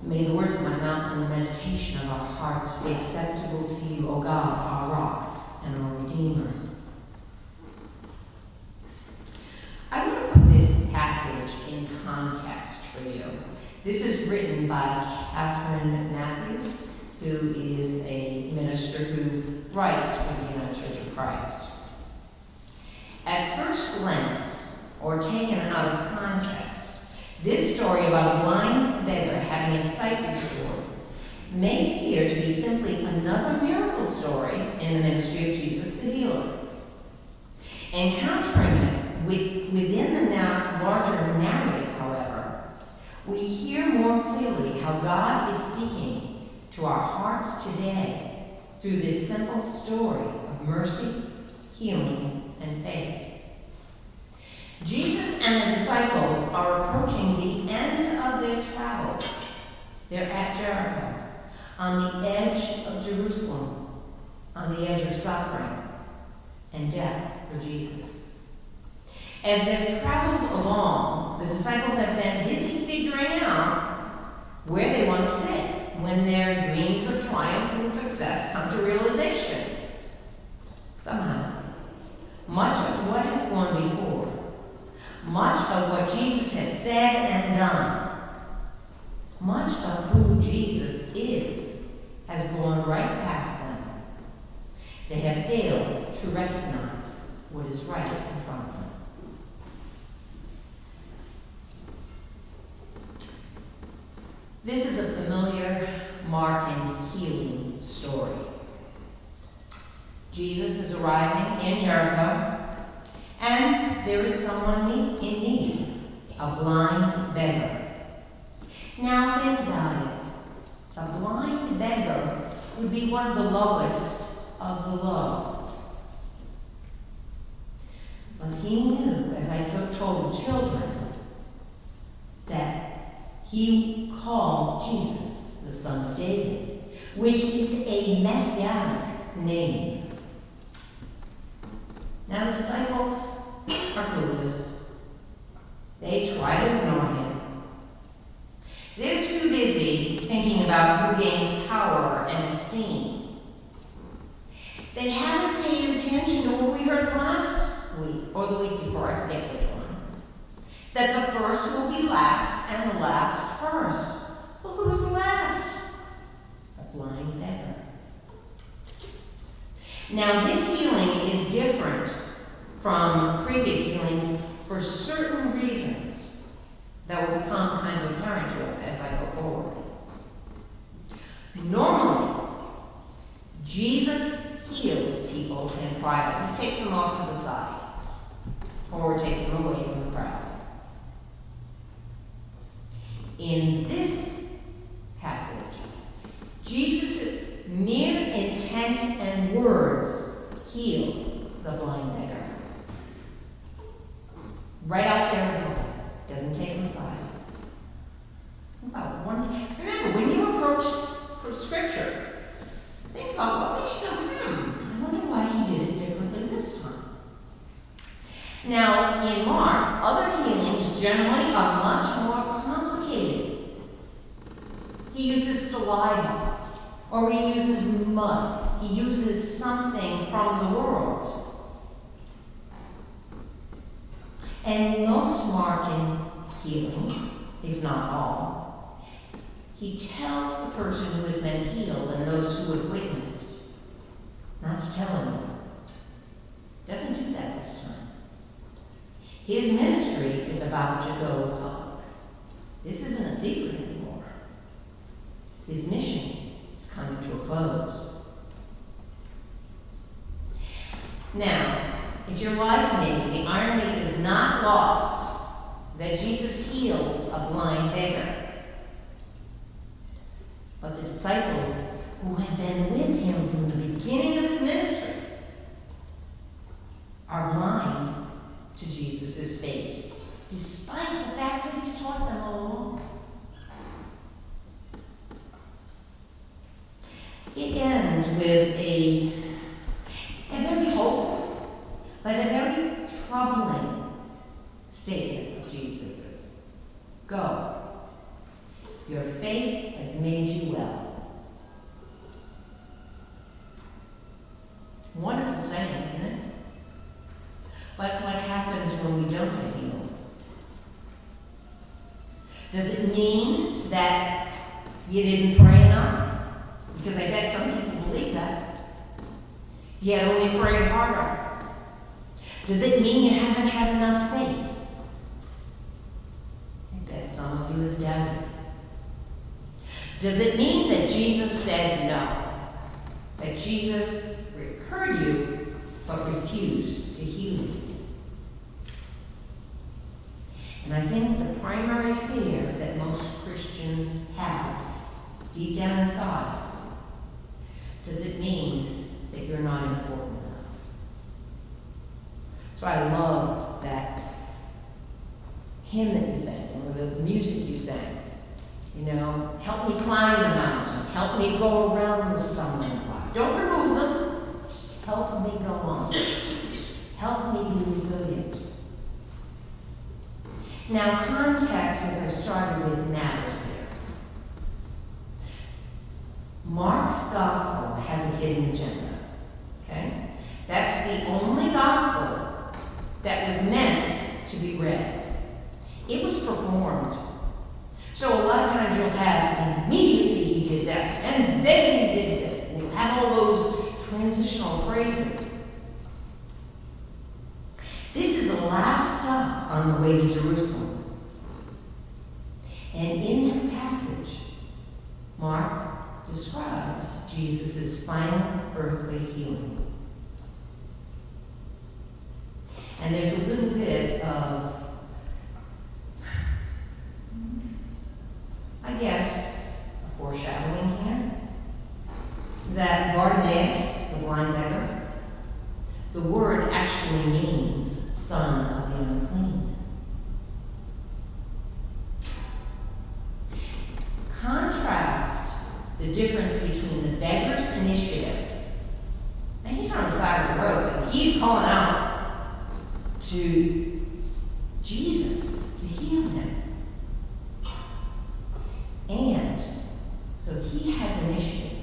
May the words of my mouth and the meditation of our hearts be acceptable to you, O God, our rock and our Redeemer. I want to put this passage in context for you. This is written by Catherine Matthews, who is a minister who writes for the United Church of Christ. At first glance, or taken out of context, this story about a blind beggar having his sight restored may appear to be simply another miracle story in the ministry of Jesus the healer. Encountering it within the larger narrative, however, we hear more clearly how God is speaking to our hearts today through this simple story of mercy, healing, and faith. Jesus and the disciples are approaching the end of their travels. They're at Jericho, on the edge of Jerusalem, on the edge of suffering and death for Jesus. As they've traveled along, the disciples have been busy figuring out where they want to sit when their dreams of triumph and success come to realization. Somehow, much of what has gone before, much of what Jesus has said and done, much of who Jesus is, has gone right past them. They have failed to recognize what is right in front of them. This is a familiar Mark and healing story. Jesus is arriving in Jericho, and there is someone in need, a blind beggar. Now think about it. A blind beggar would be one of the lowest of the low. But he knew, as I told the children, that he called Jesus the Son of David, which is a messianic name. Now the disciples are clueless. They try to ignore him. They're too busy thinking about who gains power and esteem. They haven't paid attention to what we heard last week, or the week before, I forget which one. That the first will be last and the last first. Well, who's last? The blind beggar. Now, this healing is different from previous healings for certain reasons that will become kind of apparent to us as I go forward. Normally, Jesus heals people in private. He takes them off to the side, or takes them away from the crowd. In this passage, Jesus' mere intent and words heal the blind beggar. Right out there in public. Doesn't take them aside. Remember, when you approach Scripture, think about what makes you go, I wonder why he did it differently this time. Now, in Mark, other healings generally are much more complicated. He uses saliva, or he uses mud. He uses something from the world. And most Markan healings, if not all, he tells the person who has been healed and those who have witnessed not to tell anyone. Doesn't do that this time. His ministry is about to go public. This isn't a secret anymore. His mission is coming to a close. Now, if you're like me, the irony is not lost that Jesus heals a blind beggar. But the disciples who have been with him from the beginning of his ministry are blind to Jesus' fate, despite the fact that he's taught them all along. It ends with a very hopeful, but a very troubling statement of Jesus's. Go, Your faith has made you well. Wonderful saying, isn't it? But what happens when we don't get healed? Does it mean that you didn't pray enough? Because I bet some people believe that. If you had only prayed harder. Does it mean you haven't had enough faith? I bet some of you have doubted. Does it mean that Jesus said no? That Jesus heard you but refused to heal you? And I think the primary fear that most Christians have deep down inside, does it mean that you're not important enough? So I loved that hymn that you sang, or the music you sang. You know, help me climb the mountain, help me go around the stumbling block. Don't remove them, just help me go on. Help me be resilient. Now, context, as I started with, matters here. Mark's gospel has a hidden agenda. Okay? That's the only gospel that was meant to be read. It was performed. So a lot of times you'll have immediately he did that, and then he did this, and you'll have all those transitional phrases. This is the last stop on the way to Jerusalem. And in this passage, Mark describes Jesus' final earthly healing. And there's a little bit of, I guess, a foreshadowing here. That Bartimaeus, the blind beggar, the word actually means son of the unclean. Contrast the difference between the beggar's initiative. Now he's on the side of the road and he's calling out to Jesus to heal him. And so he has initiative.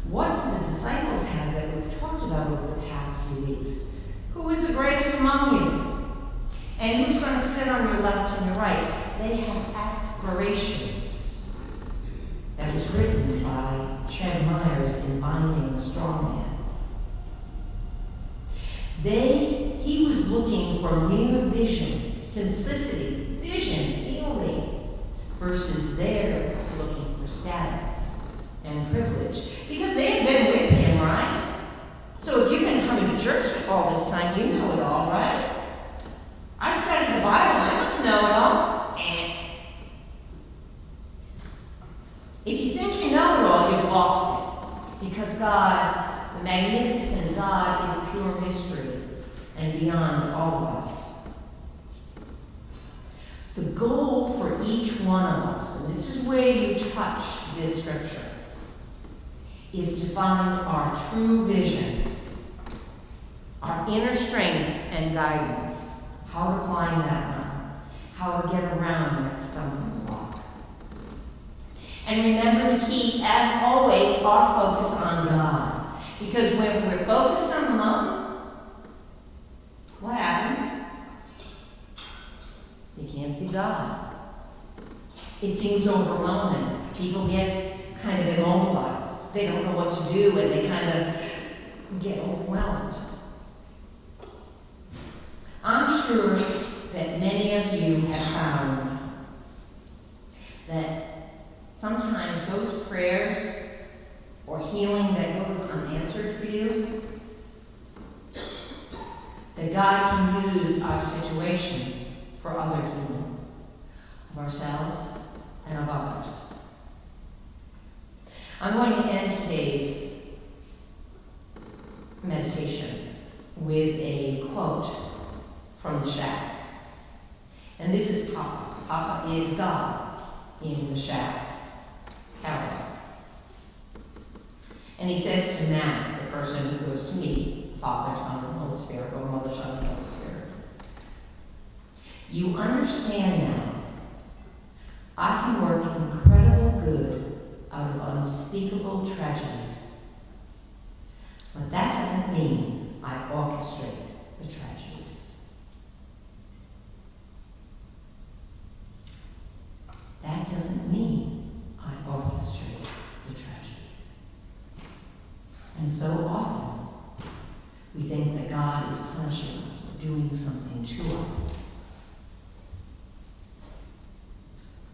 What do the disciples have that we've talked about over the past few weeks? Who is the greatest among you? And who's going to sit on your left and your right? They have aspirations. That was written by Ched Myers in Binding the Strong Man. He was looking for mere vision, simplicity, vision, healing, versus they're looking for status and privilege. Because they had been with him, right? So if you've been coming to church all this time, you know it all, right? I studied the Bible, I must know it all. If you think you know it all, you've lost it. Because God, the magnificent God, is pure mystery and beyond all of us. The goal for each one of us, and this is where you touch this scripture, is to find our true vision, our inner strength and guidance, how to climb that mountain, how to get around that stumbling block. And remember to keep, as always, our focus on God. Because when we're focused on the mountain, what happens? You can't see God. It seems overwhelming. People get kind of immobilized. They don't know what to do, and they kind of get overwhelmed. I'm sure that many of you have found that sometimes those prayers or healing that goes unanswered for you, that God can use our situation for other healing of ourselves and of others. I'm going to end today's meditation with a quote from the shack. And this is Papa. Papa is God in the shack, Harold. And he says to Matt, the person who goes to me, Father, Son, and Holy Spirit, or Mother, Son, and Holy Spirit, you understand now I can work incredible good out of unspeakable tragedies. But that doesn't mean I orchestrate the tragedies. That doesn't mean I orchestrate the tragedies. And so often, we think that God is punishing us or doing something to us.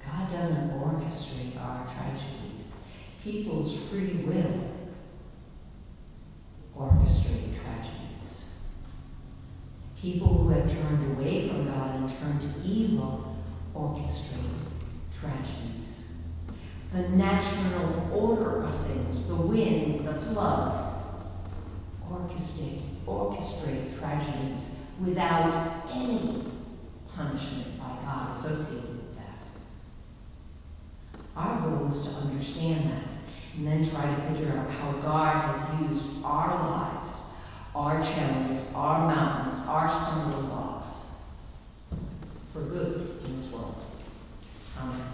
God doesn't orchestrate our tragedies. People's free will orchestrate tragedies. People who have turned away from God and turned to evil orchestrate tragedies. The natural order of things, the wind, the floods, orchestrate tragedies without any punishment by God associated with that. Our goal is to understand that and then try to figure out how God has used our lives, our challenges, our mountains, our stumbling blocks for good in this world. Amen.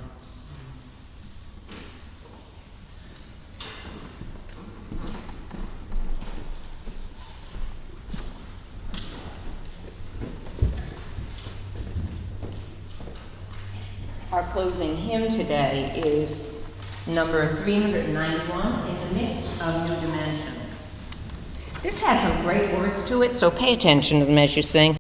Our closing hymn today is number 391, In the Midst of New Dimensions. This has some great words to it, so pay attention to them as you sing.